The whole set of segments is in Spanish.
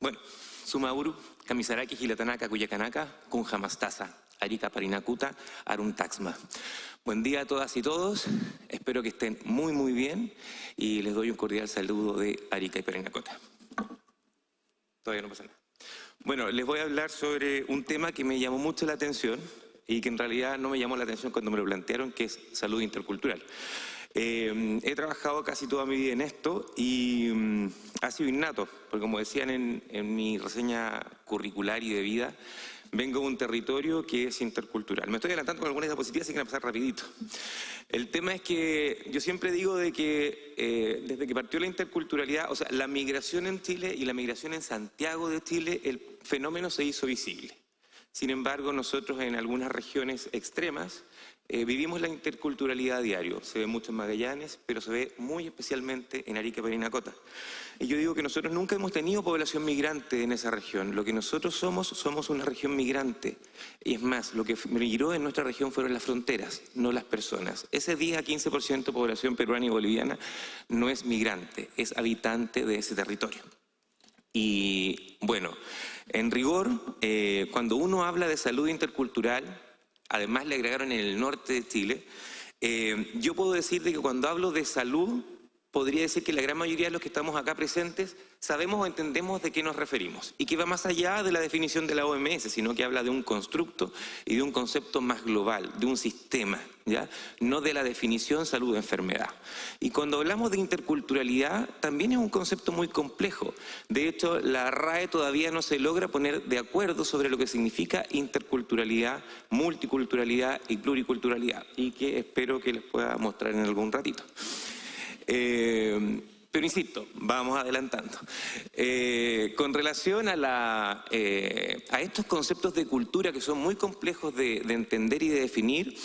Bueno, Sumauru, Kamisaraki, Gilatanaka, Cuyacanaka, Kunjamastasa, Arica, Parinacuta, Aruntaxma. Buen día a todas y todos, espero que estén muy bien y les doy un cordial saludo de Arica y Parinacota. Todavía no pasa nada. Bueno, les voy a hablar sobre un tema que me llamó mucho la atención y que en realidad no me llamó la atención cuando me lo plantearon, que es salud intercultural. He trabajado casi toda mi vida en esto y ha sido innato, porque como decían en mi reseña curricular y de vida, vengo de un territorio que es intercultural. Me estoy adelantando con algunas diapositivas, así que voy a pasar rapidito. El tema es que yo siempre digo de que desde que partió la interculturalidad, o sea, la migración en Chile y la migración en Santiago de Chile, el fenómeno se hizo visible. Sin embargo, nosotros en algunas regiones extremas vivimos la interculturalidad a diario. Se ve mucho en Magallanes, pero se ve muy especialmente en Arica y Parinacota. Y yo digo que nosotros nunca hemos tenido población migrante en esa región. Lo que nosotros somos una región migrante. Y es más, lo que migró en nuestra región fueron las fronteras, no las personas. Ese 10 a 15% de población peruana y boliviana no es migrante, es habitante de ese territorio. Y bueno, en rigor, cuando uno habla de salud intercultural, además le agregaron en el norte de Chile, yo puedo decir de que cuando hablo de salud, podría decir que la gran mayoría de los que estamos acá presentes sabemos o entendemos de qué nos referimos y que va más allá de la definición de la OMS, sino que habla de un constructo y de un concepto más global, de un sistema, ¿ya? No de la definición salud-enfermedad. Y cuando hablamos de interculturalidad, también es un concepto muy complejo. De hecho, la RAE todavía no se logra poner de acuerdo sobre lo que significa interculturalidad, multiculturalidad y pluriculturalidad, y que espero que les pueda mostrar en algún ratito. Pero insisto, vamos adelantando. Con relación a estos conceptos de cultura que son muy complejos de entender y de definir,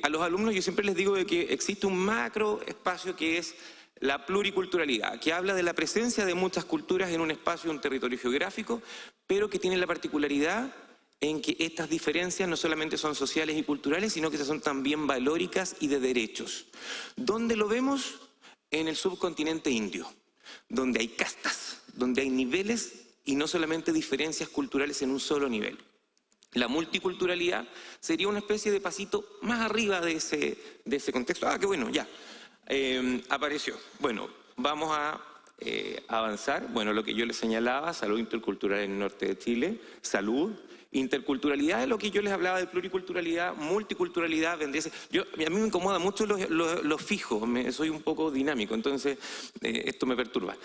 a los alumnos yo siempre les digo de que existe un macro espacio que es la pluriculturalidad, que habla de la presencia de muchas culturas en un espacio, un territorio geográfico, pero que tiene la particularidad en que estas diferencias no solamente son sociales y culturales, sino que son también valóricas y de derechos. ¿Dónde lo vemos? En el subcontinente indio, donde hay castas, donde hay niveles y no solamente diferencias culturales en un solo nivel. La multiculturalidad sería una especie de pasito más arriba de ese contexto. Ah, qué bueno, ya. Apareció. Bueno, vamos a avanzar. Bueno, lo que yo les señalaba, salud intercultural en el norte de Chile, salud. Interculturalidad es lo que yo les hablaba de pluriculturalidad, multiculturalidad, vendría a ser. A mí me incomoda mucho lo fijo, soy un poco dinámico, entonces esto me perturba.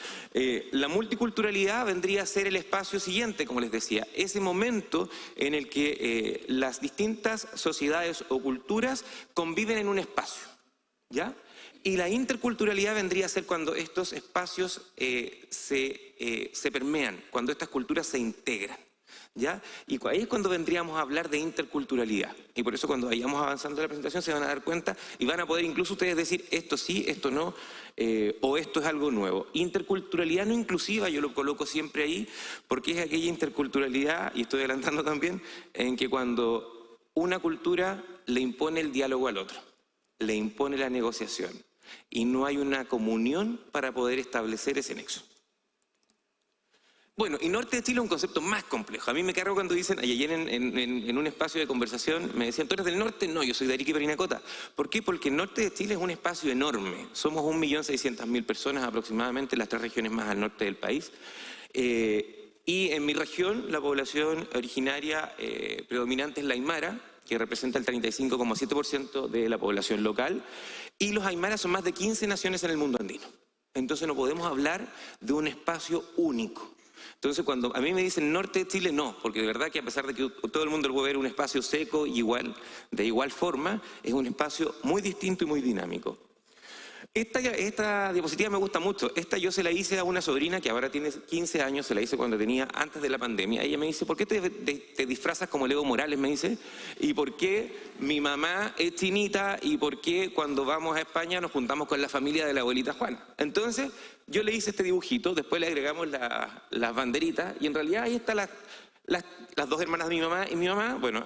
La multiculturalidad vendría a ser el espacio siguiente, como les decía, ese momento en el que las distintas sociedades o culturas conviven en un espacio, ¿ya? Y la interculturalidad vendría a ser cuando estos espacios se permean, cuando estas culturas se integran. ¿Ya? Y ahí es cuando vendríamos a hablar de interculturalidad. Y por eso cuando vayamos avanzando en la presentación se van a dar cuenta y van a poder incluso ustedes decir esto sí, esto no, o esto es algo nuevo. Interculturalidad no inclusiva, yo lo coloco siempre ahí, porque es aquella interculturalidad, y estoy adelantando también, en que cuando una cultura le impone el diálogo al otro, le impone la negociación, y no hay una comunión para poder establecer ese nexo. Bueno, y norte de Chile es un concepto más complejo. A mí me cargo cuando dicen, ayer en un espacio de conversación, me decían, ¿tú eres del norte? No, yo soy de Arica y Parinacota. ¿Por qué? Porque el norte de Chile es un espacio enorme. Somos 1.600.000 personas aproximadamente, las 3 regiones más al norte del país. Y en mi región, la población originaria predominante es la aymara, que representa el 35,7% de la población local. Y los aymaras son más de 15 naciones en el mundo andino. Entonces no podemos hablar de un espacio único. Entonces cuando a mí me dicen norte de Chile, no, porque de verdad que a pesar de que todo el mundo lo puede ver un espacio seco y de igual forma, es un espacio muy distinto y muy dinámico. Esta diapositiva me gusta mucho. Esta yo se la hice a una sobrina que ahora tiene 15 años, se la hice cuando tenía antes de la pandemia. Ella me dice, ¿por qué te disfrazas como Evo Morales? Me dice, ¿y por qué mi mamá es chinita? ¿Y por qué cuando vamos a España nos juntamos con la familia de la abuelita Juana? Entonces yo le hice este dibujito, después le agregamos las banderitas y en realidad ahí están las 2 hermanas de mi mamá y mi mamá, bueno,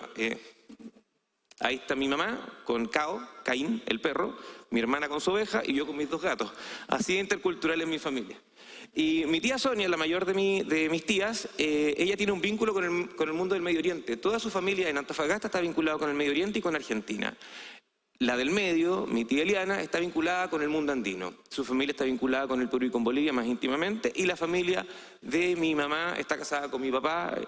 Ahí está mi mamá con Cao, Caín, el perro, mi hermana con su oveja y yo con mis 2 gatos. Así de intercultural en mi familia. Y mi tía Sonia, la mayor de mis tías, ella tiene un vínculo con el mundo del Medio Oriente. Toda su familia en Antofagasta está vinculada con el Medio Oriente y con Argentina. La del medio, mi tía Eliana, está vinculada con el mundo andino. Su familia está vinculada con el Perú y con Bolivia más íntimamente. Y la familia de mi mamá está casada con mi papá,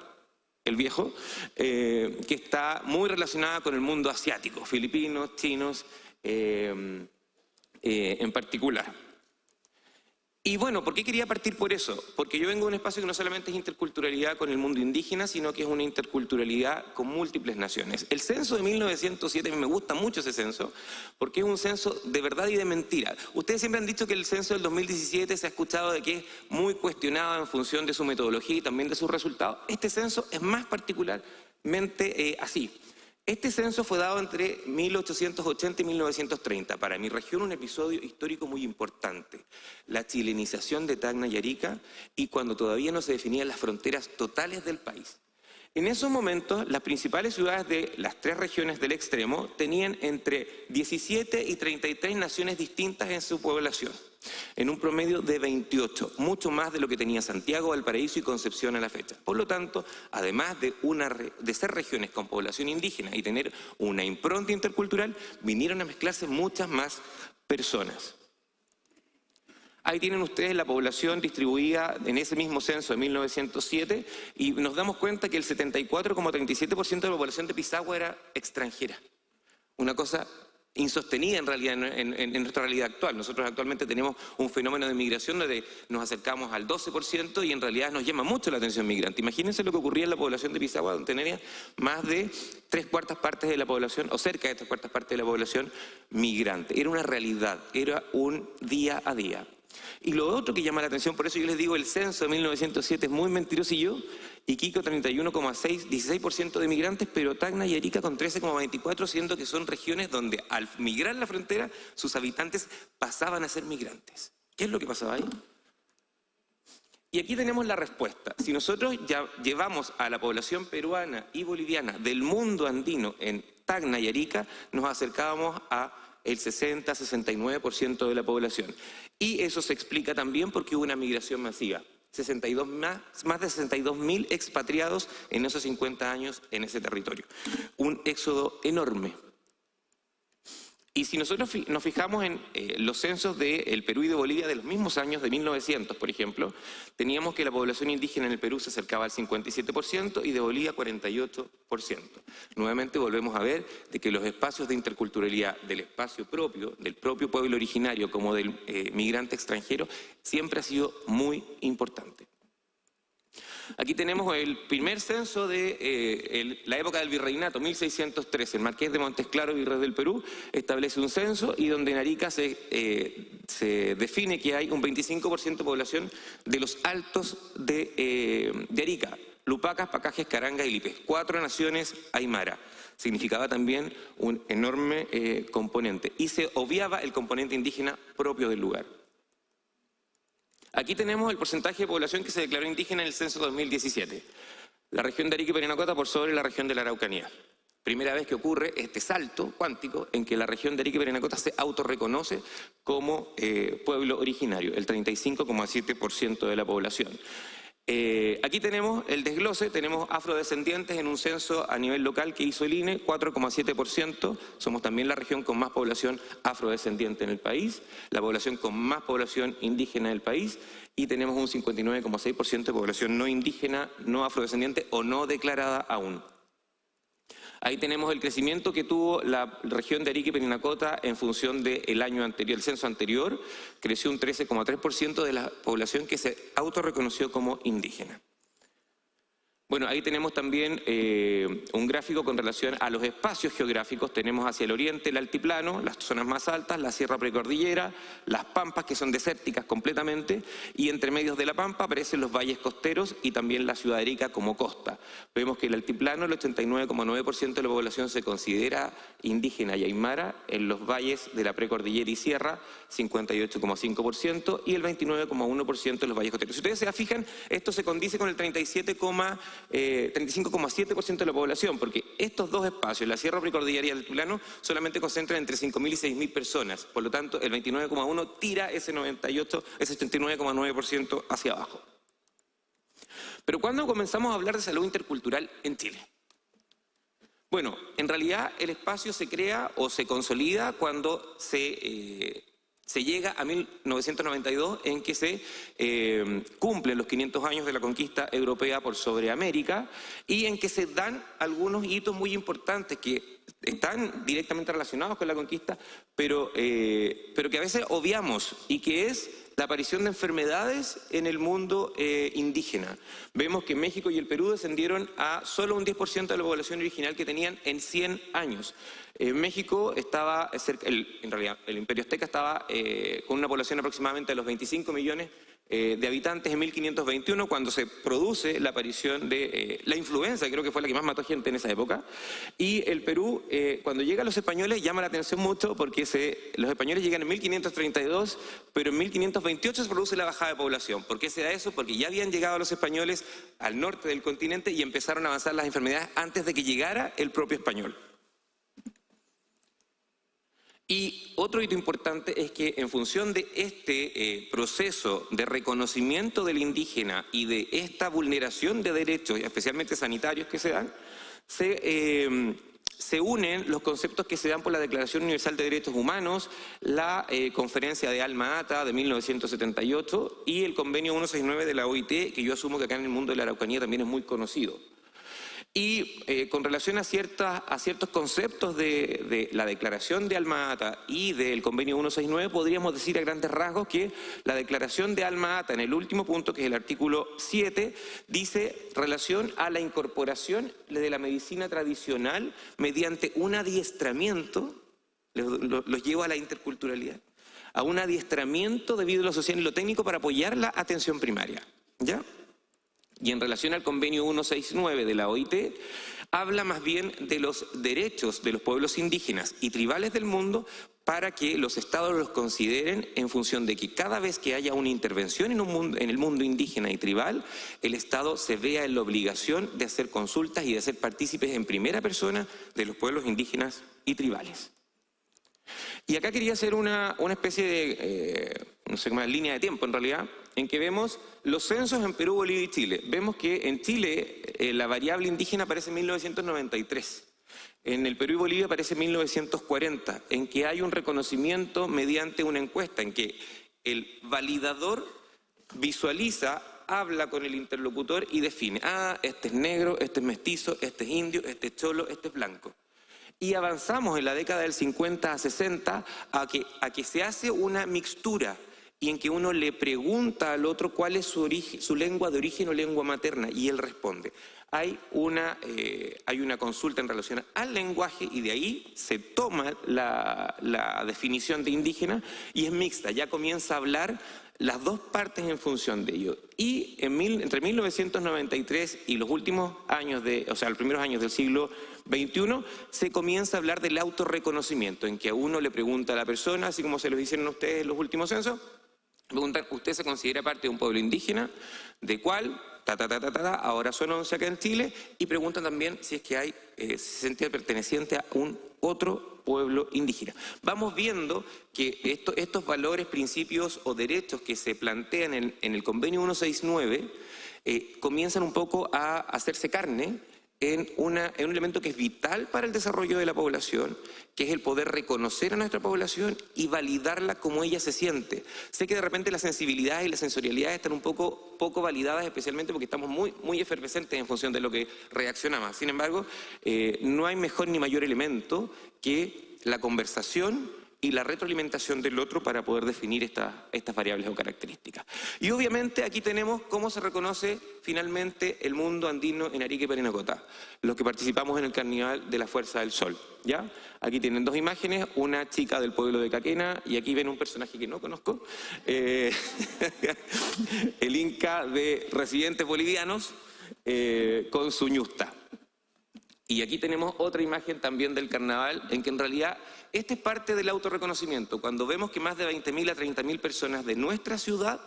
el viejo, que está muy relacionada con el mundo asiático, filipinos, chinos, en particular. Y bueno, ¿por qué quería partir por eso? Porque yo vengo de un espacio que no solamente es interculturalidad con el mundo indígena, sino que es una interculturalidad con múltiples naciones. El censo de 1907, a mí me gusta mucho ese censo, porque es un censo de verdad y de mentira. Ustedes siempre han dicho que el censo del 2017 se ha escuchado de que es muy cuestionado en función de su metodología y también de sus resultados. Este censo es más particularmente así. Este censo fue dado entre 1880 y 1930. Para mi región un episodio histórico muy importante. La chilenización de Tacna y Arica y cuando todavía no se definían las fronteras totales del país. En esos momentos las principales ciudades de las 3 regiones del extremo tenían entre 17 y 33 naciones distintas en su población. En un promedio de 28, mucho más de lo que tenía Santiago, Valparaíso y Concepción a la fecha. Por lo tanto, además de ser regiones con población indígena y tener una impronta intercultural, vinieron a mezclarse muchas más personas. Ahí tienen ustedes la población distribuida en ese mismo censo de 1907 y nos damos cuenta que el 74,37% de la población de Pisagua era extranjera. Una cosa insostenida en realidad en nuestra realidad actual. Nosotros actualmente tenemos un fenómeno de migración donde nos acercamos al 12% y en realidad nos llama mucho la atención migrante. Imagínense lo que ocurría en la población de Pisagua, donde tenía más de 3/4 partes de la población, o cerca de 3/4 partes de la población migrante. Era una realidad, era un día a día. Y lo otro que llama la atención, por eso yo les digo, el censo de 1907 es muy mentirosillo. Iquique 31,6, 16% de migrantes, pero Tacna y Arica con 13,24, siendo que son regiones donde al migrar la frontera sus habitantes pasaban a ser migrantes. ¿Qué es lo que pasaba ahí? Y aquí tenemos la respuesta. Si nosotros ya llevamos a la población peruana y boliviana del mundo andino en Tacna y Arica, nos acercábamos a el 60-69% de la población. Y eso se explica también porque hubo una migración masiva. Más de 62.000 expatriados en esos 50 años en ese territorio. Un éxodo enorme. Y si nosotros nos fijamos en los censos del Perú y de Bolivia de los mismos años, de 1900, por ejemplo, teníamos que la población indígena en el Perú se acercaba al 57% y de Bolivia 48%. Nuevamente volvemos a ver de que los espacios de interculturalidad del espacio propio, del propio pueblo originario como del migrante extranjero, siempre ha sido muy importante. Aquí tenemos el primer censo de la época del virreinato, 1613. El marqués de Montesclaro, virrey del Perú, establece un censo y donde en Arica se define que hay un 25% de población de los altos de Arica. Lupacas, Pacajes, Caranga y Lipes. 4 naciones aymara. Significaba también un enorme componente. Y se obviaba el componente indígena propio del lugar. Aquí tenemos el porcentaje de población que se declaró indígena en el censo 2017. La región de Arica y Parinacota por sobre la región de la Araucanía. Primera vez que ocurre este salto cuántico en que la región de Arica y Parinacota se autorreconoce como pueblo originario, el 35,7% de la población. Aquí tenemos el desglose, tenemos afrodescendientes en un censo a nivel local que hizo el INE, 4,7%, somos también la región con más población afrodescendiente en el país, la población con más población indígena del país y tenemos un 59,6% de población no indígena, no afrodescendiente o no declarada aún. Ahí tenemos el crecimiento que tuvo la región de Arica y Parinacota en función del año anterior, el censo anterior, creció un 13,3% de la población que se autorreconoció como indígena. Bueno, ahí tenemos también un gráfico con relación a los espacios geográficos. Tenemos hacia el oriente el altiplano, las zonas más altas, la sierra precordillera, las pampas que son desérticas completamente y entre medios de la pampa aparecen los valles costeros y también la ciudad de Arica como costa. Vemos que el altiplano, el 89,9% de la población se considera indígena y aymara, en los valles de la precordillera y sierra 58,5% y el 29,1% en los valles costeros. Si ustedes se fijan, esto se condice con el 37,9% 35,7% de la población, porque estos dos espacios, la Sierra Precordillera y el Altiplano, solamente concentran entre 5.000 y 6.000 personas. Por lo tanto, el 29,1% tira ese 89,9% hacia abajo. Pero ¿cuándo comenzamos a hablar de salud intercultural en Chile? Bueno, en realidad el espacio se crea o se consolida cuando se llega a 1992, en que se cumplen los 500 años de la conquista europea por sobre América y en que se dan algunos hitos muy importantes que están directamente relacionados con la conquista, pero que a veces obviamos, y que es la aparición de enfermedades en el mundo indígena. Vemos que México y el Perú descendieron a solo un 10% de la población original que tenían en 100 años. México estaba cerca, en realidad el Imperio Azteca estaba con una población aproximadamente de los 25 millones de habitantes en 1521, cuando se produce la aparición de la influenza, creo que fue la que más mató gente en esa época. Y el Perú, cuando llegan los españoles, llama la atención mucho porque los españoles llegan en 1532, pero en 1528 se produce la bajada de población. ¿Por qué se da eso? Porque ya habían llegado los españoles al norte del continente y empezaron a avanzar las enfermedades antes de que llegara el propio español. Y otro hito importante es que en función de este proceso de reconocimiento del indígena y de esta vulneración de derechos, especialmente sanitarios que se dan, se unen los conceptos que se dan por la Declaración Universal de Derechos Humanos, la Conferencia de Alma Ata de 1978 y el Convenio 169 de la OIT, que yo asumo que acá en el mundo de la Araucanía también es muy conocido. Y con relación a ciertos conceptos de la Declaración de Alma Ata y del Convenio 169, podríamos decir a grandes rasgos que la Declaración de Alma Ata, en el último punto, que es el artículo 7, dice relación a la incorporación de la medicina tradicional mediante un adiestramiento, los llevo a la interculturalidad, a un adiestramiento debido a lo social y lo técnico para apoyar la atención primaria, ¿ya? Y en relación al convenio 169 de la OIT, habla más bien de los derechos de los pueblos indígenas y tribales del mundo para que los estados los consideren en función de que cada vez que haya una intervención en el mundo indígena y tribal, el Estado se vea en la obligación de hacer consultas y de ser partícipes en primera persona de los pueblos indígenas y tribales. Y acá quería hacer una especie de, no sé cómo, línea de tiempo en realidad, en que vemos los censos en Perú, Bolivia y Chile. Vemos que en Chile la variable indígena aparece en 1993. En el Perú y Bolivia aparece en 1940, en que hay un reconocimiento mediante una encuesta, en que el validador visualiza, habla con el interlocutor y define, este es negro, este es mestizo, este es indio, este es cholo, este es blanco. Y avanzamos en la década del 50 a 60 a que se hace una mixtura y en que uno le pregunta al otro cuál es su lengua de origen o lengua materna y él responde. Hay una consulta en relación al lenguaje y de ahí se toma la definición de indígena y es mixta, ya comienza a hablar las dos partes en función de ello. Y entre 1993 y los últimos años, los primeros años del siglo XXI, se comienza a hablar del autorreconocimiento, en que a uno le pregunta a la persona, así como se lo hicieron a ustedes en los últimos censos, preguntan, ¿usted se considera parte de un pueblo indígena? ¿De cuál? Ahora son 11 acá en Chile, y preguntan también si es que se sentía perteneciente a un otro pueblo indígena. Vamos viendo que estos valores, principios o derechos que se plantean en el convenio 169 comienzan un poco a hacerse carne en un elemento que es vital para el desarrollo de la población, que es el poder reconocer a nuestra población y validarla como ella se siente. Sé que de repente la sensibilidad y la sensorialidad están un poco validadas, especialmente porque estamos muy efervescentes en función de lo que reaccionamos. Sin embargo, no hay mejor ni mayor elemento que la conversación y la retroalimentación del otro para poder definir estas variables o características. Y obviamente aquí tenemos cómo se reconoce finalmente el mundo andino en Arica y Parinacota, los que participamos en el Carnaval de la Fuerza del Sol, ¿ya? Aquí tienen dos imágenes, una chica del pueblo de Caquena y aquí ven un personaje que no conozco, el Inca de residentes bolivianos con su ñusta. Y aquí tenemos otra imagen también del carnaval, en que en realidad este es parte del autorreconocimiento. Cuando vemos que más de 20.000 a 30.000 personas de nuestra ciudad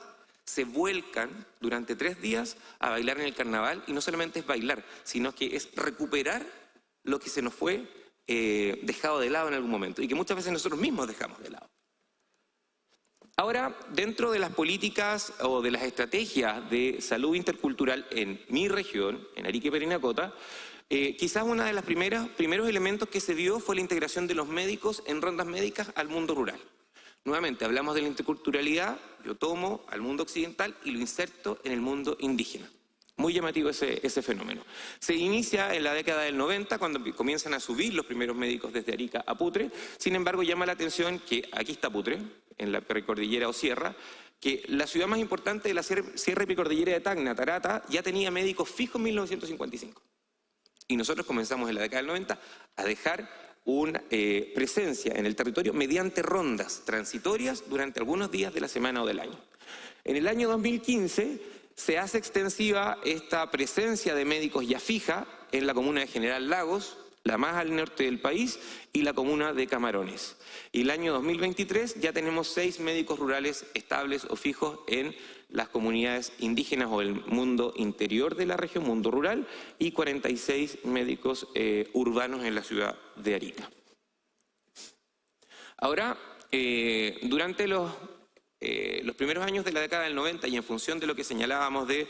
se vuelcan durante 3 días a bailar en el carnaval, y no solamente es bailar, sino que es recuperar lo que se nos fue dejado de lado en algún momento y que muchas veces nosotros mismos dejamos de lado. Ahora, dentro de las políticas o de las estrategias de salud intercultural en mi región, en Arica y Parinacota, quizás uno de los primeros elementos que se vio fue la integración de los médicos en rondas médicas al mundo rural. Nuevamente, hablamos de la interculturalidad, yo tomo al mundo occidental y lo inserto en el mundo indígena. Muy llamativo ese fenómeno. Se inicia en la década del 90, cuando comienzan a subir los primeros médicos desde Arica a Putre. Sin embargo, llama la atención que aquí está Putre, en la precordillera o sierra, que la ciudad más importante de la sierra y precordillera de Tacna, Tarata, ya tenía médicos fijos en 1955. Y nosotros comenzamos en la década del 90 a dejar una presencia en el territorio mediante rondas transitorias durante algunos días de la semana o del año. En el año 2015 se hace extensiva esta presencia de médicos ya fija en la comuna de General Lagos, la más al norte del país, y la comuna de Camarones. Y el año 2023 ya tenemos 6 médicos rurales estables o fijos en las comunidades indígenas o el mundo interior de la región, mundo rural, y 46 médicos urbanos en la ciudad de Arica. Ahora, durante los primeros años de la década del 90 y en función de lo que señalábamos de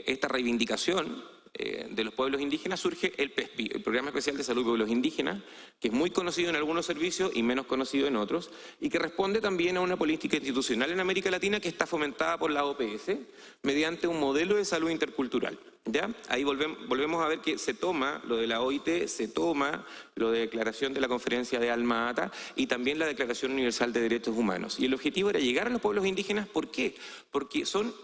esta reivindicación de los pueblos indígenas, surge el PESPI, el Programa Especial de Salud de Pueblos Indígenas, que es muy conocido en algunos servicios y menos conocido en otros, y que responde también a una política institucional en América Latina que está fomentada por la OPS mediante un modelo de salud intercultural. ¿Ya? Ahí volvemos a ver que se toma lo de la OIT, se toma lo de declaración de la Conferencia de Alma Ata y también la Declaración Universal de Derechos Humanos. Y el objetivo era llegar a los pueblos indígenas. ¿Por qué? Porque son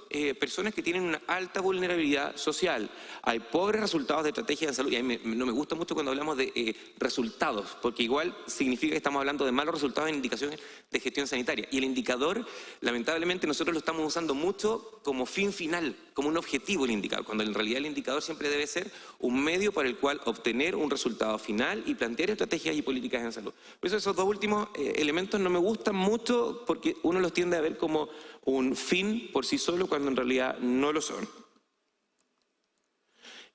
personas que tienen una alta vulnerabilidad social. Hay pobres resultados de estrategias de salud, y a mí no me gusta mucho cuando hablamos de resultados, porque igual significa que estamos hablando de malos resultados en indicaciones de gestión sanitaria. Y el indicador, lamentablemente, nosotros lo estamos usando mucho como fin final, como un objetivo el indicador, cuando en realidad el indicador siempre debe ser un medio para el cual obtener un resultado final y plantear estrategias y políticas en salud. Por eso esos dos últimos elementos no me gustan mucho, porque uno los tiende a ver como un fin por sí solo cuando en realidad no lo son.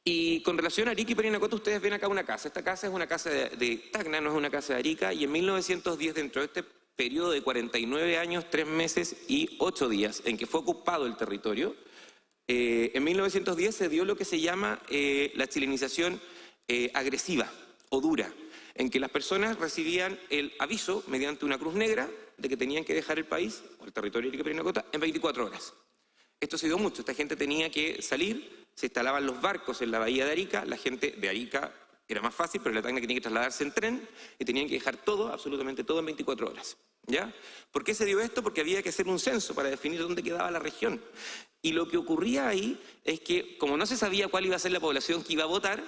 Y con relación a Arica y Parinacota, ustedes ven acá una casa. Esta casa es una casa de Tacna, no es una casa de Arica, y en 1910, dentro de este periodo de 49 años, 3 meses y 8 días en que fue ocupado el territorio, en 1910 se dio lo que se llama la chilenización agresiva o dura, en que las personas recibían el aviso mediante una cruz negra de que tenían que dejar el país, o el territorio de Arica y Parinacota, en 24 horas. Esto se dio mucho, esta gente tenía que salir, se instalaban los barcos en la bahía de Arica, la gente de Arica era más fácil, pero la Tacna tenía que trasladarse en tren y tenían que dejar todo, absolutamente todo, en 24 horas. ¿Ya? ¿Por qué se dio esto? Porque había que hacer un censo para definir dónde quedaba la región. Y lo que ocurría ahí es que, como no se sabía cuál iba a ser la población que iba a votar,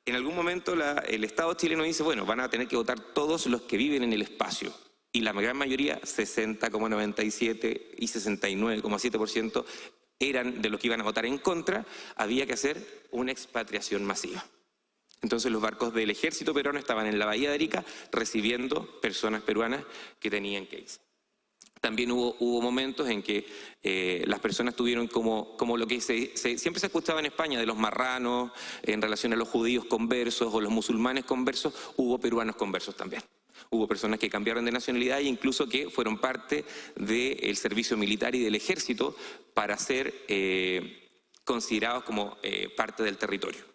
en algún momento el Estado chileno dice, bueno, van a tener que votar todos los que viven en el espacio. Y la gran mayoría, 60,97 y 69,7%, eran de los que iban a votar en contra. Había que hacer una expatriación masiva. Entonces los barcos del ejército peruano estaban en la bahía de Arica recibiendo personas peruanas que tenían que irse. También hubo momentos en que las personas tuvieron como lo que siempre se escuchaba en España de los marranos en relación a los judíos conversos o los musulmanes conversos. Hubo peruanos conversos también. Hubo personas que cambiaron de nacionalidad e incluso que fueron parte del servicio militar y del ejército para ser considerados como parte del territorio.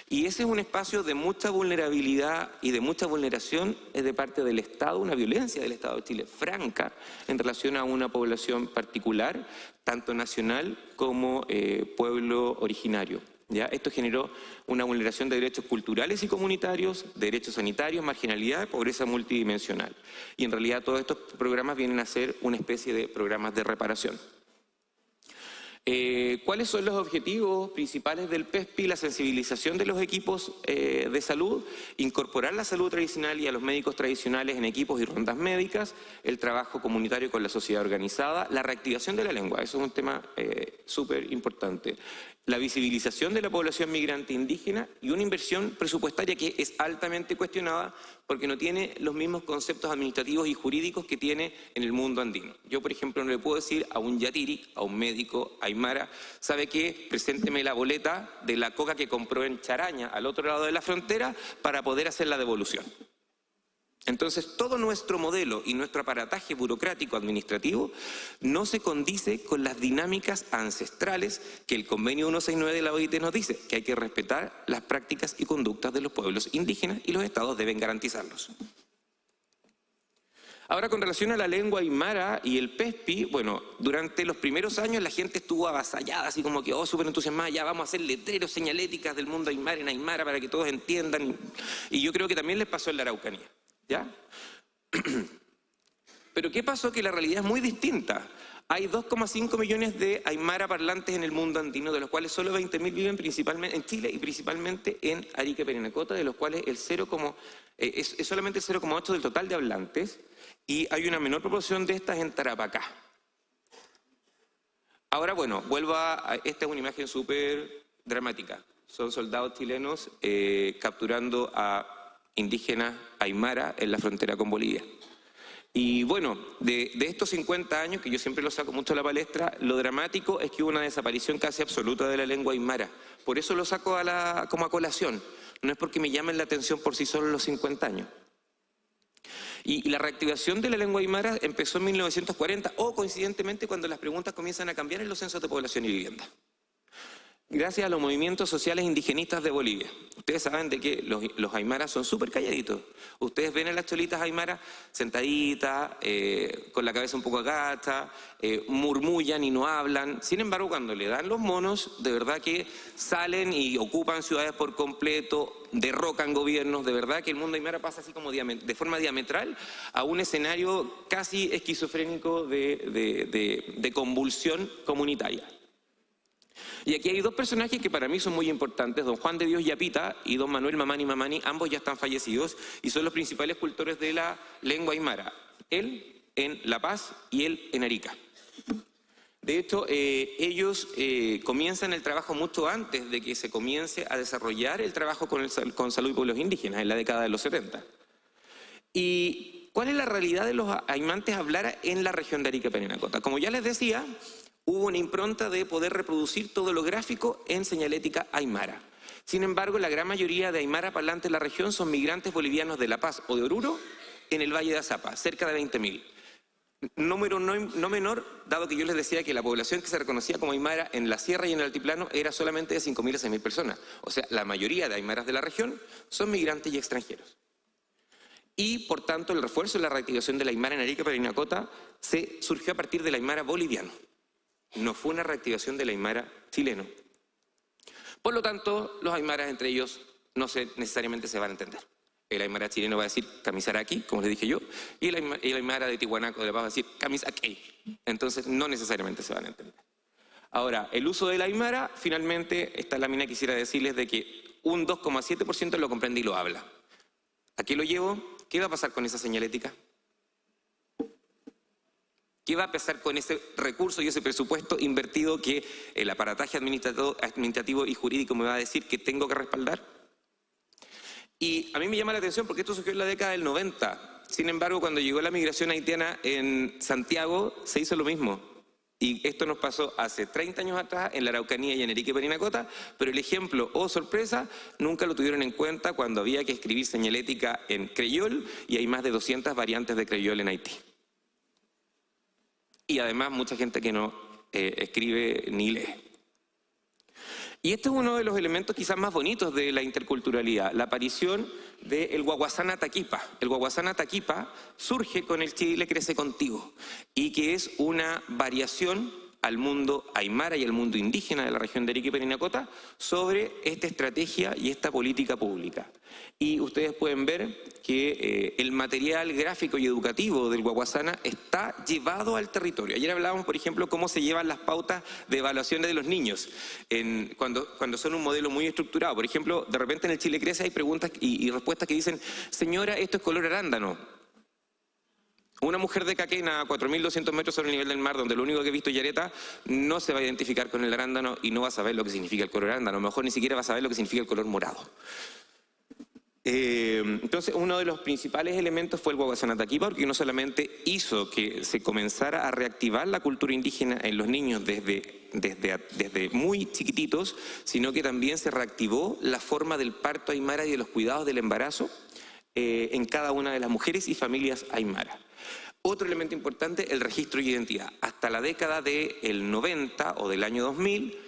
Y ese es un espacio de mucha vulnerabilidad y de mucha vulneración de parte del Estado, una violencia del Estado de Chile franca en relación a una población particular, tanto nacional como pueblo originario. ¿Ya? Esto generó una vulneración de derechos culturales y comunitarios, derechos sanitarios, marginalidad, pobreza multidimensional. Y en realidad todos estos programas vienen a ser una especie de programas de reparación. ¿Cuáles son los objetivos principales del PESPI? La sensibilización de los equipos de salud, incorporar la salud tradicional y a los médicos tradicionales en equipos y rondas médicas, el trabajo comunitario con la sociedad organizada, la reactivación de la lengua, eso es un tema súper importante, la visibilización de la población migrante indígena y una inversión presupuestaria que es altamente cuestionada porque no tiene los mismos conceptos administrativos y jurídicos que tiene en el mundo andino. Yo, por ejemplo, no le puedo decir a un yatiri, a un médico aymara, ¿sabe qué? Presénteme la boleta de la coca que compró en Charaña, al otro lado de la frontera, para poder hacer la devolución. Entonces, todo nuestro modelo y nuestro aparataje burocrático administrativo no se condice con las dinámicas ancestrales que el convenio 169 de la OIT nos dice, que hay que respetar las prácticas y conductas de los pueblos indígenas y los estados deben garantizarlos. Ahora, con relación a la lengua aymara y el PESPI, bueno, durante los primeros años la gente estuvo avasallada, así como que, oh, súper entusiasmada, ya vamos a hacer letreros, señaléticas del mundo aymara en aymara para que todos entiendan. Y yo creo que también les pasó en la Araucanía. ¿Ya? Pero ¿qué pasó? Que la realidad es muy distinta. Hay 2,5 millones de aymara parlantes en el mundo andino, de los cuales solo 20.000 viven principalmente en Chile y principalmente en Arica y Parinacota, de los cuales es solamente el 0,8 del total de hablantes, y hay una menor proporción de estas en Tarapacá. Ahora, bueno, esta es una imagen súper dramática. Son soldados chilenos capturando a indígenas aymara en la frontera con Bolivia. Y bueno, de estos 50 años, que yo siempre lo saco mucho a la palestra, lo dramático es que hubo una desaparición casi absoluta de la lengua aymara. Por eso lo saco como a colación. No es porque me llamen la atención por sí solo los 50 años. Y la reactivación de la lengua aymara empezó en 1940, o coincidentemente cuando las preguntas comienzan a cambiar en los censos de población y vivienda. Gracias a los movimientos sociales indigenistas de Bolivia. Ustedes saben de que los aymaras son súper calladitos. Ustedes ven a las cholitas aymaras sentaditas, con la cabeza un poco agacha, murmullan y no hablan. Sin embargo, cuando le dan los monos, de verdad que salen y ocupan ciudades por completo, derrocan gobiernos. De verdad que el mundo aymara pasa así como de forma diametral a un escenario casi esquizofrénico de convulsión comunitaria. Y aquí hay dos personajes que para mí son muy importantes, don Juan de Dios Yapita y don Manuel Mamani Mamani, ambos ya están fallecidos y son los principales cultores de la lengua aymara, él en La Paz y él en Arica. De hecho, ellos comienzan el trabajo mucho antes de que se comience a desarrollar el trabajo con salud y pueblos indígenas, en la década de los 70. ¿Y cuál es la realidad de los aymantes hablara en la región de Arica y Parinacota? Como ya les decía, hubo una impronta de poder reproducir todo lo gráfico en señalética aymara. Sin embargo, la gran mayoría de aymara parlantes de la región son migrantes bolivianos de La Paz o de Oruro en el Valle de Azapa, cerca de 20.000. Número no menor, dado que yo les decía que la población que se reconocía como aymara en la sierra y en el altiplano era solamente de 5.000 a 6.000 personas. O sea, la mayoría de aymaras de la región son migrantes y extranjeros. Y, por tanto, el refuerzo y la reactivación de la aymara en Arica y Parinacota surgió a partir del aymara boliviano. No fue una reactivación del aymara chileno. Por lo tanto, los aymaras entre ellos no necesariamente se van a entender. El aymara chileno va a decir Camisaraki, como les dije yo, y el aymara de Tihuanaco de La Paz va a decir Camisakei. Entonces, no necesariamente se van a entender. Ahora, el uso del aymara, finalmente, esta lámina quisiera decirles de que un 2,7% lo comprende y lo habla. ¿A qué lo llevo? ¿Qué va a pasar con esa señalética? ¿Qué va a pasar con ese recurso y ese presupuesto invertido que el aparataje administrativo y jurídico me va a decir que tengo que respaldar? Y a mí me llama la atención porque esto surgió en la década del 90. Sin embargo, cuando llegó la migración haitiana en Santiago, se hizo lo mismo. Y esto nos pasó hace 30 años atrás en la Araucanía y en Arica y Parinacota, pero el ejemplo, oh sorpresa, nunca lo tuvieron en cuenta cuando había que escribir señalética en creyol y hay más de 200 variantes de creyol en Haití. Y además mucha gente que no escribe ni lee. Y este es uno de los elementos quizás más bonitos de la interculturalidad, la aparición del Guaguasana Taquipa. El Guaguasana Taquipa surge con el Chile crece contigo y que es una variación al mundo aymara y al mundo indígena de la región de Arica y Parinacota sobre esta estrategia y esta política pública. Y ustedes pueden ver que el material gráfico y educativo del Guaguasana está llevado al territorio. Ayer hablábamos, por ejemplo, cómo se llevan las pautas de evaluaciones de los niños cuando son un modelo muy estructurado. Por ejemplo, de repente en el Chile Crece hay preguntas y respuestas que dicen, señora, esto es color arándano. Una mujer de Caquena a 4.200 metros sobre el nivel del mar, donde lo único que he visto es yareta, no se va a identificar con el arándano y no va a saber lo que significa el color arándano. A lo mejor ni siquiera va a saber lo que significa el color morado. Entonces, uno de los principales elementos fue el Huahuasanataquipa, porque no solamente hizo que se comenzara a reactivar la cultura indígena en los niños desde muy chiquititos, sino que también se reactivó la forma del parto aymara y de los cuidados del embarazo en cada una de las mujeres y familias aymara. Otro elemento importante, el registro de identidad. Hasta la década del 90 o del año 2000,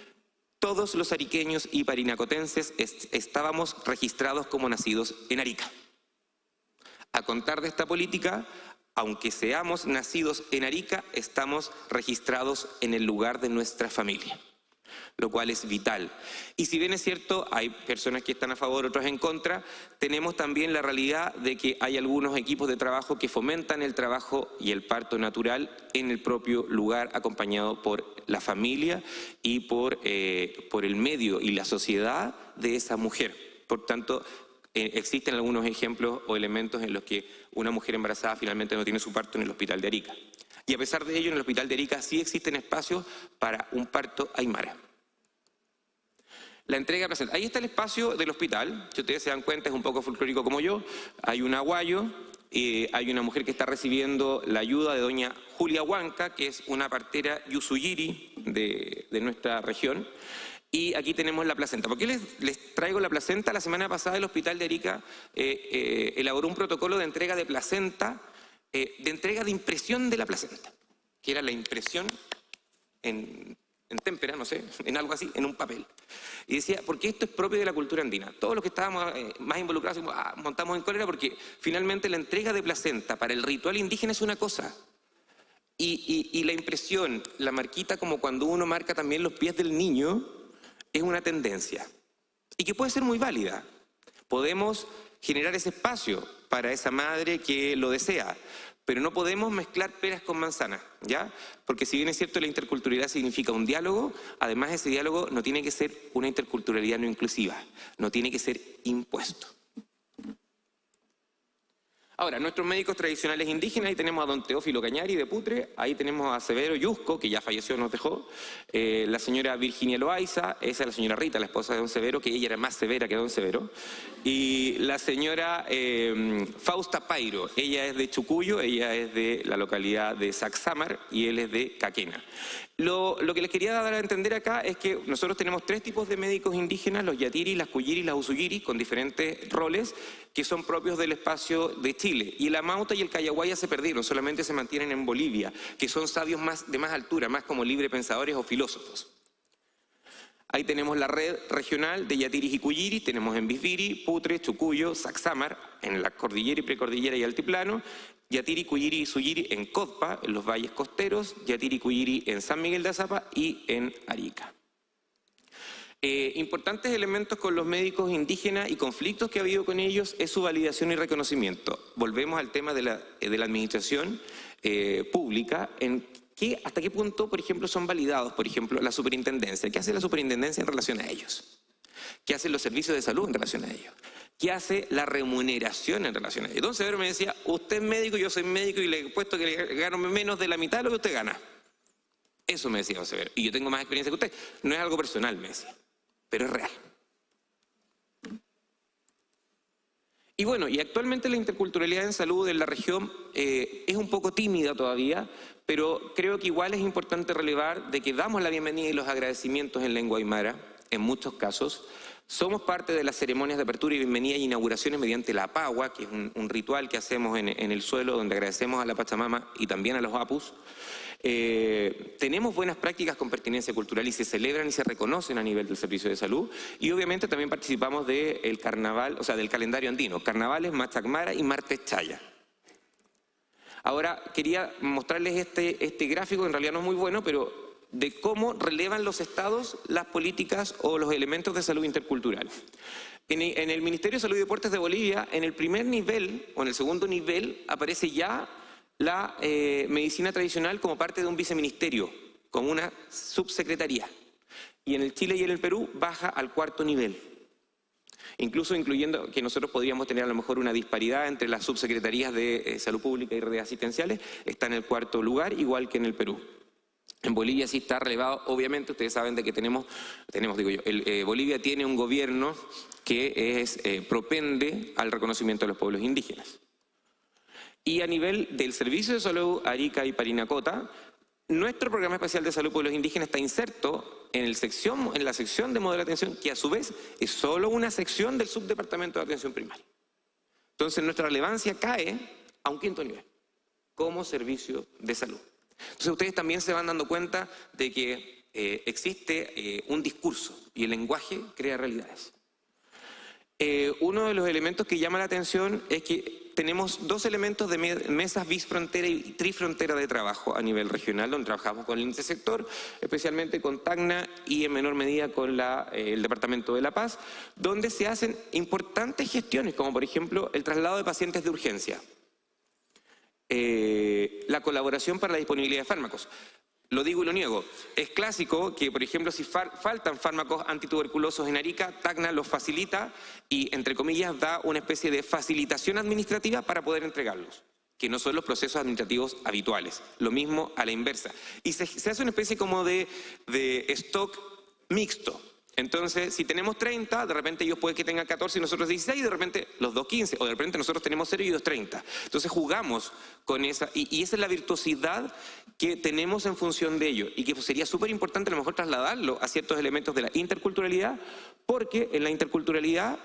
todos los ariqueños y parinacotenses estábamos registrados como nacidos en Arica. A contar de esta política, aunque seamos nacidos en Arica, estamos registrados en el lugar de nuestra familia, lo cual es vital. Y si bien es cierto, hay personas que están a favor, otras en contra, tenemos también la realidad de que hay algunos equipos de trabajo que fomentan el trabajo y el parto natural en el propio lugar, acompañado por la familia y por el medio y la sociedad de esa mujer. Por tanto, existen algunos ejemplos o elementos en los que una mujer embarazada finalmente no tiene su parto en el hospital de Arica. Y a pesar de ello, en el hospital de Arica sí existen espacios para un parto aymara. La entrega de placenta. Ahí está el espacio del hospital. Si ustedes se dan cuenta, es un poco folclórico como yo. Hay un aguayo, hay una mujer que está recibiendo la ayuda de doña Julia Huanca, que es una partera yusuyiri de nuestra región. Y aquí tenemos la placenta. ¿Por qué les traigo la placenta? La semana pasada el hospital de Arica elaboró un protocolo de entrega de placenta, de entrega de impresión de la placenta, que era la impresión en témpera, no sé, en algo así, en un papel. Y decía, porque esto es propio de la cultura andina. Todos los que estábamos más involucrados montamos en cólera porque finalmente la entrega de placenta para el ritual indígena es una cosa. Y la impresión, la marquita como cuando uno marca también los pies del niño, es una tendencia. Y que puede ser muy válida. Podemos generar ese espacio para esa madre que lo desea. Pero no podemos mezclar peras con manzanas, ¿ya? Porque si bien es cierto la interculturalidad significa un diálogo, además ese diálogo no tiene que ser una interculturalidad no inclusiva, no tiene que ser impuesto. Ahora, nuestros médicos tradicionales indígenas, ahí tenemos a don Teófilo Cañari de Putre, ahí tenemos a Severo Yusco, que ya falleció, nos dejó, la señora Virginia Loaiza, esa es la señora Rita, la esposa de don Severo, que ella era más severa que don Severo, y la señora Fausta Pairo, ella es de Chucuyo, ella es de la localidad de Saxamar y él es de Caquena. Lo que les quería dar a entender acá es que nosotros tenemos tres tipos de médicos indígenas, los yatiri, las cuyiri y las usuyiri, con diferentes roles que son propios del espacio de Chile. Y el amauta y el cayaguaya se perdieron, solamente se mantienen en Bolivia, que son sabios de más altura, más como librepensadores o filósofos. Ahí tenemos la red regional de yatiris y cuyiris, tenemos en Bisbiri, Putre, Chucuyo, Saxamar, en la cordillera y precordillera y altiplano, Yatiri, Cuyiri y Suyiri en Codpa, en los valles costeros, Yatiri y Cuyiri en San Miguel de Azapa y en Arica. Importantes elementos con los médicos indígenas y conflictos que ha habido con ellos es su validación y reconocimiento. Volvemos al tema de la administración pública, hasta qué punto, por ejemplo, son validados, por ejemplo, la superintendencia. ¿Qué hace la superintendencia en relación a ellos? ¿Qué hacen los servicios de salud en relación a ellos? ¿Qué hace la remuneración en relación a ellos? Entonces Severo me decía, usted es médico, yo soy médico y le he puesto que le gano menos de la mitad de lo que usted gana. Eso me decía don Severo. Y yo tengo más experiencia que usted. No es algo personal, me decía, pero es real. Y bueno, y actualmente la interculturalidad en salud en la región es un poco tímida todavía, pero creo que igual es importante relevar de que damos la bienvenida y los agradecimientos en lengua aymara, en muchos casos. Somos parte de las ceremonias de apertura y bienvenida y inauguraciones mediante la pagua, que es un ritual que hacemos en el suelo donde agradecemos a la Pachamama y también a los apus. Tenemos buenas prácticas con pertinencia cultural y se celebran y se reconocen a nivel del servicio de salud, y obviamente también participamos del carnaval, o sea, del calendario andino, carnavales Machacmara y Martes Chaya. Ahora quería mostrarles este gráfico, en realidad no es muy bueno, pero de cómo relevan los estados las políticas o los elementos de salud intercultural. En el Ministerio de Salud y Deportes de Bolivia, en el primer nivel o en el segundo nivel aparece ya la medicina tradicional como parte de un viceministerio, como una subsecretaría. Y en el Chile y en el Perú baja al cuarto nivel. incluso incluyendo que nosotros podríamos tener a lo mejor una disparidad entre las subsecretarías de Salud Pública y redes asistenciales, está en el 4º lugar, igual que en el Perú. En Bolivia sí está relevado, obviamente ustedes saben de que Bolivia tiene un gobierno que propende al reconocimiento de los pueblos indígenas. Y a nivel del Servicio de Salud Arica y Parinacota, nuestro programa especial de salud pueblos indígenas está inserto en la sección de modelo de atención, que a su vez es solo una sección del subdepartamento de atención primaria. Entonces nuestra relevancia cae a un 5º nivel, como servicio de salud. Entonces ustedes también se van dando cuenta de que existe un discurso y el lenguaje crea realidades. Uno de los elementos que llama la atención es que tenemos 2 elementos de mesas bisfrontera y trifrontera de trabajo a nivel regional, donde trabajamos con el intersector, especialmente con Tacna y en menor medida con el Departamento de La Paz, donde se hacen importantes gestiones, como por ejemplo el traslado de pacientes de urgencia, la colaboración para la disponibilidad de fármacos. Lo digo y lo niego. Es clásico que, por ejemplo, si faltan fármacos antituberculosos en Arica, Tacna los facilita y, entre comillas, da una especie de facilitación administrativa para poder entregarlos, que no son los procesos administrativos habituales. Lo mismo a la inversa. Y se hace una especie como de stock mixto. Entonces, si tenemos 30, de repente ellos pueden que tengan 14 y nosotros 16, y de repente los 2 15, o de repente nosotros tenemos 0 y ellos 30. Entonces jugamos con esa, y esa es la virtuosidad que tenemos en función de ello, y que sería súper importante a lo mejor trasladarlo a ciertos elementos de la interculturalidad, porque en la interculturalidad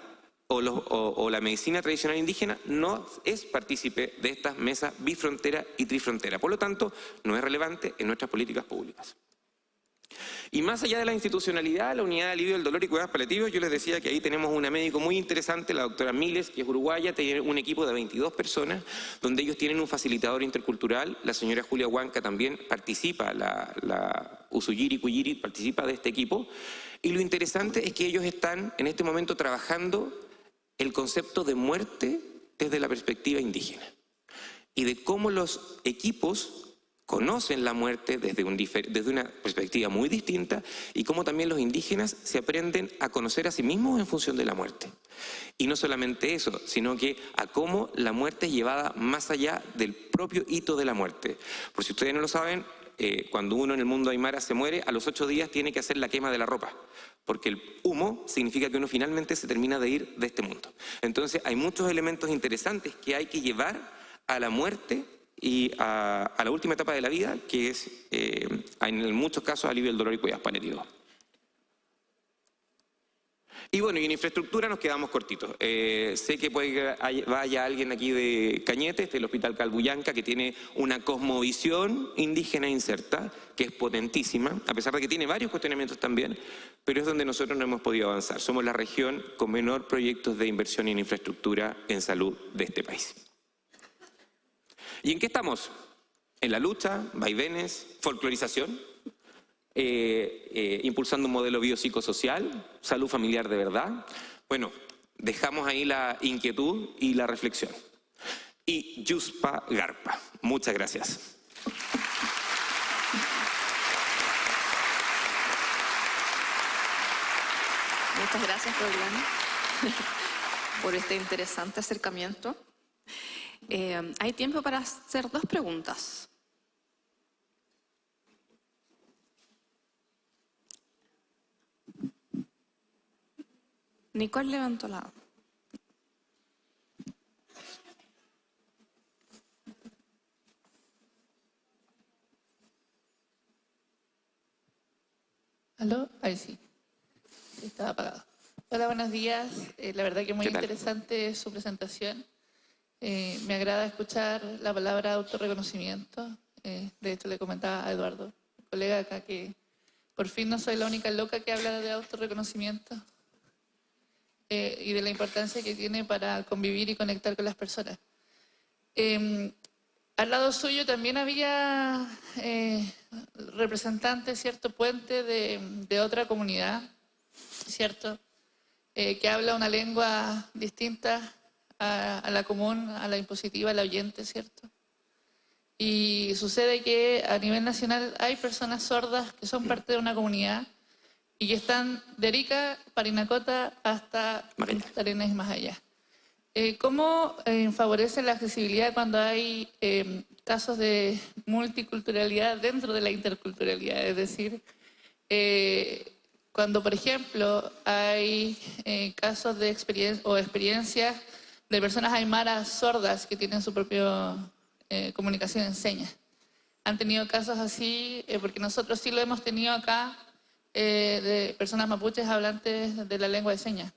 o la medicina tradicional indígena no es partícipe de estas mesas bifrontera y trifrontera. Por lo tanto, no es relevante en nuestras políticas públicas. Y más allá de la institucionalidad, la unidad de alivio del dolor y cuidados paliativos, yo les decía que ahí tenemos una médico muy interesante, la doctora Miles, que es uruguaya, tiene un equipo de 22 personas, donde ellos tienen un facilitador intercultural, la señora Julia Huanca también participa, la Usuyiri Cuyiri participa de este equipo, y lo interesante es que ellos están en este momento trabajando el concepto de muerte desde la perspectiva indígena, y de cómo los equipos conocen la muerte desde una perspectiva muy distinta, y cómo también los indígenas se aprenden a conocer a sí mismos en función de la muerte. Y no solamente eso, sino que a cómo la muerte es llevada más allá del propio hito de la muerte. Por si ustedes no lo saben, cuando uno en el mundo aymara se muere, a los 8 días tiene que hacer la quema de la ropa, porque el humo significa que uno finalmente se termina de ir de este mundo. Entonces hay muchos elementos interesantes que hay que llevar a la muerte y a la última etapa de la vida, que es, en muchos casos, alivio del dolor y cuidados paliativos. Y bueno, y en infraestructura nos quedamos cortitos. Sé que puede que vaya alguien aquí de Cañete, el Hospital Calbuyanca, que tiene una cosmovisión indígena inserta, que es potentísima, a pesar de que tiene varios cuestionamientos también, pero es donde nosotros no hemos podido avanzar. Somos la región con menor proyectos de inversión en infraestructura en salud de este país. ¿Y en qué estamos? En la lucha, vaivenes, folclorización, impulsando un modelo biopsicosocial, salud familiar de verdad. Bueno, dejamos ahí la inquietud y la reflexión. Y Yuspa Garpa. Muchas gracias. Muchas gracias, Roilani, por este interesante acercamiento. Hay tiempo para hacer 2 preguntas. Nicole levantó la mano. ¿Aló? Ahí sí. Estaba apagado. Hola, buenos días. La verdad que muy interesante su presentación. Me agrada escuchar la palabra autorreconocimiento. De hecho, le comentaba a Eduardo, mi colega acá, que por fin no soy la única loca que habla de autorreconocimiento y de la importancia que tiene para convivir y conectar con las personas. Al lado suyo también había representantes, ¿cierto?, puente de otra comunidad, ¿cierto?, que habla una lengua distinta a la común, a la impositiva, a la oyente, ¿cierto? Y sucede que a nivel nacional hay personas sordas que son parte de una comunidad y que están de Arica, Parinacota hasta Magallanes. Punta Arenas y más allá. ¿Cómo favorece la accesibilidad cuando hay casos de multiculturalidad dentro de la interculturalidad? Es decir, cuando, por ejemplo, hay casos de experiencias de personas aymaras sordas que tienen su propia comunicación en señas. ¿Han tenido casos así? Porque nosotros sí lo hemos tenido acá, de personas mapuches hablantes de la lengua de señas.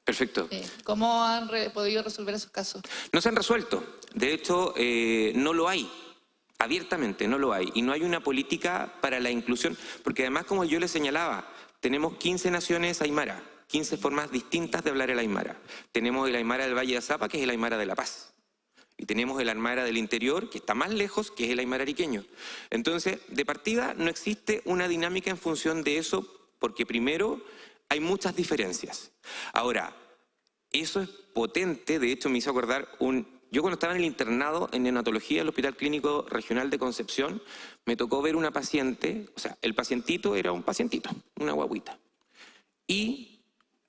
Perfecto. ¿Cómo han podido resolver esos casos? No se han resuelto. De hecho, no lo hay. Abiertamente no lo hay. Y no hay una política para la inclusión. Porque además, como yo les señalaba, tenemos 15 naciones aymara, 15 formas distintas de hablar el aymara. Tenemos el aymara del Valle de Azapa, que es el aymara de La Paz. Y tenemos el aymara del interior, que está más lejos, que es el aymara ariqueño. Entonces, de partida, no existe una dinámica en función de eso, porque primero hay muchas diferencias. Ahora, eso es potente. De hecho, me hizo acordar yo cuando estaba en el internado en neonatología del Hospital Clínico Regional de Concepción, me tocó ver una paciente, o sea, el pacientito era un pacientito, una guaguita. Y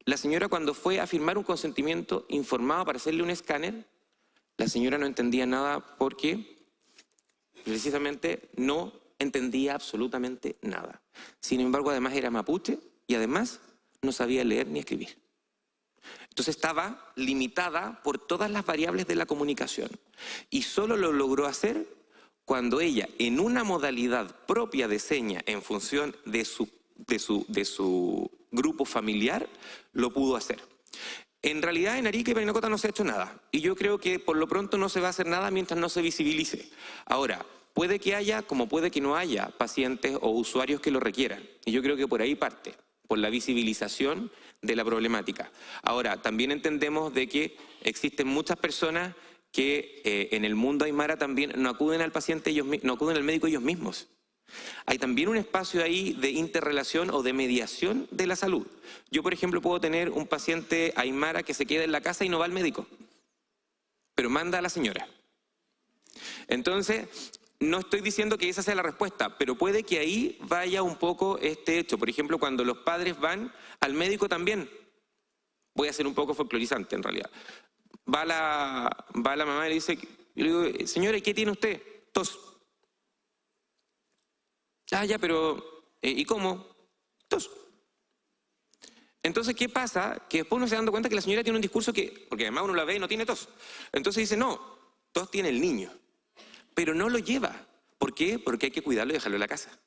la señora, cuando fue a firmar un consentimiento informado para hacerle un escáner, la señora no entendía nada porque precisamente no entendía absolutamente nada. Sin embargo, además era mapuche y además no sabía leer ni escribir. Entonces estaba limitada por todas las variables de la comunicación y solo lo logró hacer cuando ella, en una modalidad propia de seña en función de su grupo familiar, lo pudo hacer. En realidad en Arica y Parinacota no se ha hecho nada y yo creo que por lo pronto no se va a hacer nada mientras no se visibilice. Ahora, puede que haya, como puede que no haya, pacientes o usuarios que lo requieran y yo creo que por ahí parte, por la visibilización de la problemática. Ahora, también entendemos de que existen muchas personas que en el mundo aymara también no acuden al paciente, no acuden al médico ellos mismos. Hay también un espacio ahí de interrelación o de mediación de la salud. Yo, por ejemplo, puedo tener un paciente aymara que se queda en la casa y no va al médico, pero manda a la señora. Entonces, no estoy diciendo que esa sea la respuesta, pero puede que ahí vaya un poco este hecho. Por ejemplo, cuando los padres van al médico también, voy a ser un poco folclorizante en realidad, va la mamá y le dice, yo le digo, señora, ¿y qué tiene usted? Tos. Ah, ya, pero ¿y cómo? Tos. Entonces, ¿qué pasa? Que después uno se da cuenta que la señora tiene un discurso que, porque además uno la ve y no tiene tos. Entonces dice, no, tos tiene el niño. Pero no lo lleva. ¿Por qué? Porque hay que cuidarlo y dejarlo en la casa.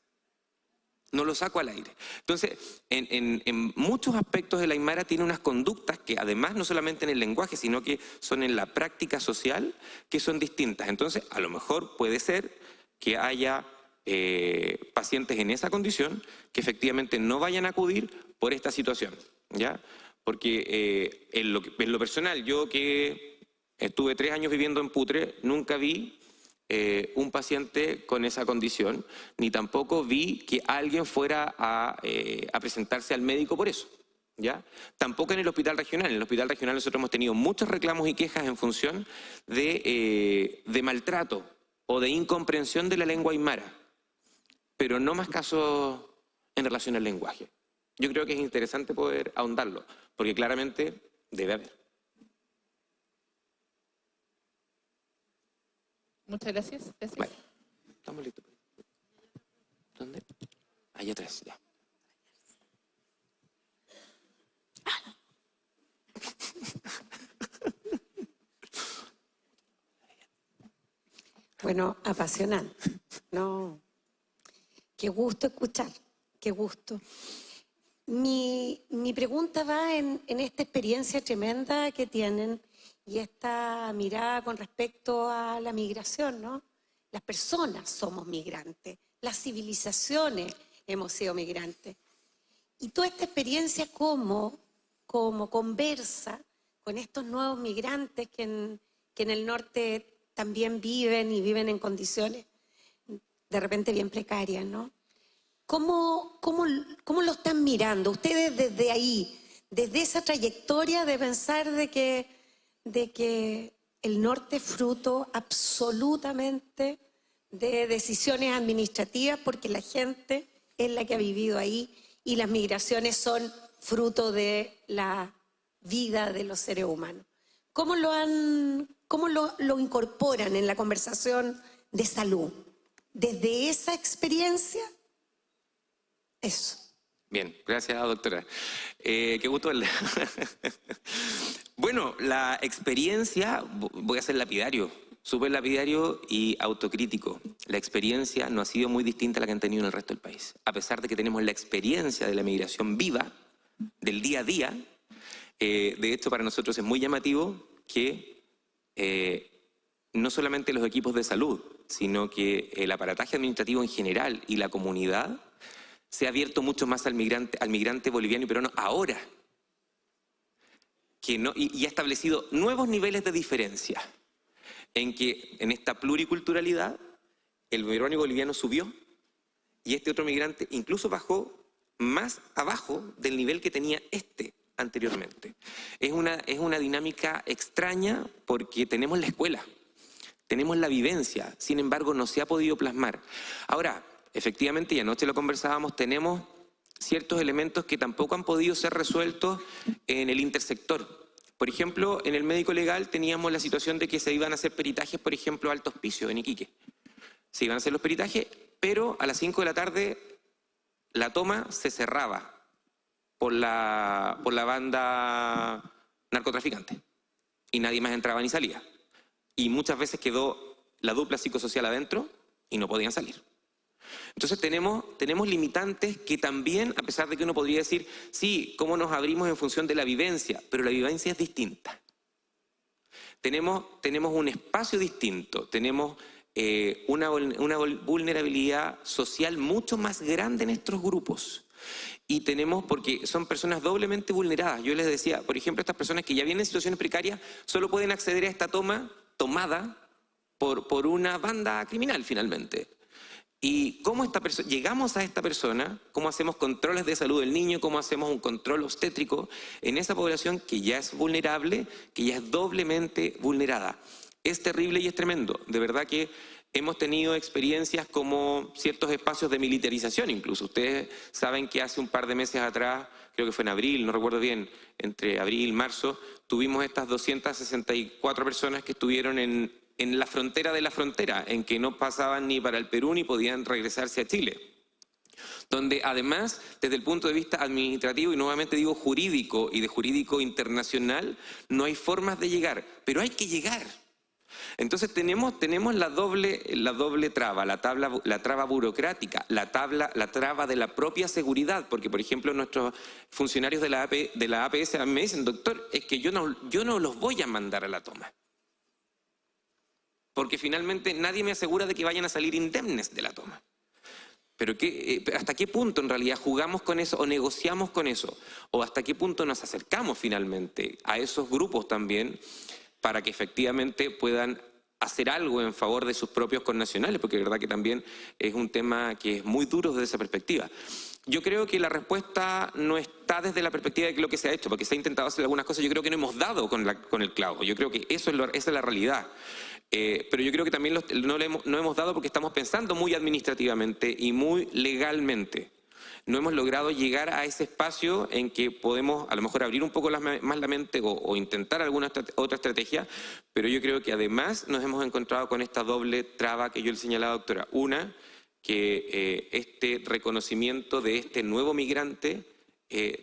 No lo saco al aire. Entonces, en muchos aspectos el aymara tiene unas conductas que además no solamente en el lenguaje, sino que son en la práctica social, que son distintas. Entonces, a lo mejor puede ser que haya pacientes en esa condición que efectivamente no vayan a acudir por esta situación, ¿ya? Porque en lo personal, yo que estuve 3 años viviendo en Putre, nunca vi un paciente con esa condición, ni tampoco vi que alguien fuera a presentarse al médico por eso, ¿ya? Tampoco en el hospital regional. En el hospital regional nosotros hemos tenido muchos reclamos y quejas en función de maltrato o de incomprensión de la lengua aymara, pero no más casos en relación al lenguaje. Yo creo que es interesante poder ahondarlo, porque claramente debe haber. Muchas gracias. Vale, estamos listos. ¿Dónde? Ahí atrás, ya. Bueno, apasionante. No, qué gusto escuchar, qué gusto. Mi pregunta va en esta experiencia tremenda que tienen y esta mirada con respecto a la migración, ¿no? Las personas somos migrantes, las civilizaciones hemos sido migrantes. Y toda esta experiencia como conversa con estos nuevos migrantes que en el norte también viven y viven en condiciones de repente bien precarias, ¿no? ¿Cómo lo están mirando ustedes desde ahí, desde esa trayectoria de pensar de que el norte es fruto absolutamente de decisiones administrativas porque la gente es la que ha vivido ahí y las migraciones son fruto de la vida de los seres humanos. ¿Cómo lo incorporan en la conversación de salud? Desde esa experiencia, eso. Bien, gracias, doctora. Qué gusto verla. Bueno, la experiencia, voy a ser lapidario, súper lapidario y autocrítico. La experiencia no ha sido muy distinta a la que han tenido en el resto del país. A pesar de que tenemos la experiencia de la migración viva, del día a día, de hecho para nosotros es muy llamativo que no solamente los equipos de salud, sino que el aparataje administrativo en general y la comunidad se ha abierto mucho más al migrante boliviano y peruano ahora, y ha establecido nuevos niveles de diferencia, en que en esta pluriculturalidad el peruano y boliviano subió y este otro migrante incluso bajó más abajo del nivel que tenía anteriormente. Es una dinámica extraña porque tenemos la escuela, tenemos la vivencia, sin embargo no se ha podido plasmar. Ahora, efectivamente, y anoche lo conversábamos, tenemos ciertos elementos que tampoco han podido ser resueltos en el intersector. Por ejemplo, en el médico legal teníamos la situación de que se iban a hacer peritajes, por ejemplo, a Alto Hospicio, en Iquique. Se iban a hacer los peritajes, pero a las 5 de la tarde la toma se cerraba por la banda narcotraficante y nadie más entraba ni salía. Y muchas veces quedó la dupla psicosocial adentro y no podían salir. Entonces tenemos limitantes que también, a pesar de que uno podría decir, sí, cómo nos abrimos en función de la vivencia, pero la vivencia es distinta. Tenemos un espacio distinto, tenemos una vulnerabilidad social mucho más grande en estos grupos. Y porque son personas doblemente vulneradas. Yo les decía, por ejemplo, estas personas que ya vienen en situaciones precarias solo pueden acceder a esta tomada por una banda criminal finalmente. Y cómo llegamos a esta persona, cómo hacemos controles de salud del niño, cómo hacemos un control obstétrico en esa población que ya es vulnerable, que ya es doblemente vulnerada. Es terrible y es tremendo. De verdad que hemos tenido experiencias como ciertos espacios de militarización incluso. Ustedes saben que hace un par de meses atrás, creo que fue en abril, no recuerdo bien, entre abril y marzo, tuvimos estas 264 personas que estuvieron en la frontera de la frontera, en que no pasaban ni para el Perú ni podían regresarse a Chile. Donde además, desde el punto de vista administrativo, y nuevamente digo jurídico y de jurídico internacional, no hay formas de llegar, pero hay que llegar. Entonces tenemos la doble traba, la traba burocrática, la traba de la propia seguridad, porque por ejemplo nuestros funcionarios de la APS me dicen, doctor, es que yo no los voy a mandar a la toma. Porque finalmente nadie me asegura de que vayan a salir indemnes de la toma. Pero ¿hasta qué punto en realidad jugamos con eso o negociamos con eso? ¿O hasta qué punto nos acercamos finalmente a esos grupos también para que efectivamente puedan hacer algo en favor de sus propios connacionales? Porque de verdad que también es un tema que es muy duro desde esa perspectiva. Yo creo que la respuesta no está desde la perspectiva de lo que se ha hecho, porque se ha intentado hacer algunas cosas, yo creo que no hemos dado con el clavo. Yo creo que esa es la realidad. Pero yo creo que también no hemos dado porque estamos pensando muy administrativamente y muy legalmente. No hemos logrado llegar a ese espacio en que podemos a lo mejor abrir un poco más la mente o intentar alguna otra estrategia, pero yo creo que además nos hemos encontrado con esta doble traba que yo le señalaba, doctora. Una, que este reconocimiento de este nuevo migrante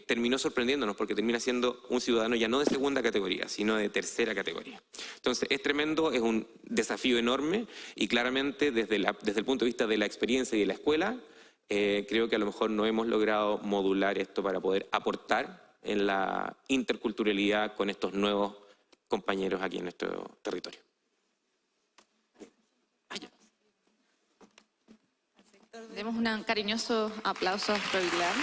terminó sorprendiéndonos porque termina siendo un ciudadano ya no de segunda categoría, sino de tercera categoría. Entonces es tremendo, es un desafío enorme y claramente desde el punto de vista de la experiencia y de la escuela, creo que a lo mejor no hemos logrado modular esto para poder aportar en la interculturalidad con estos nuevos compañeros aquí en nuestro territorio. Demos un cariñoso aplauso a Froilán.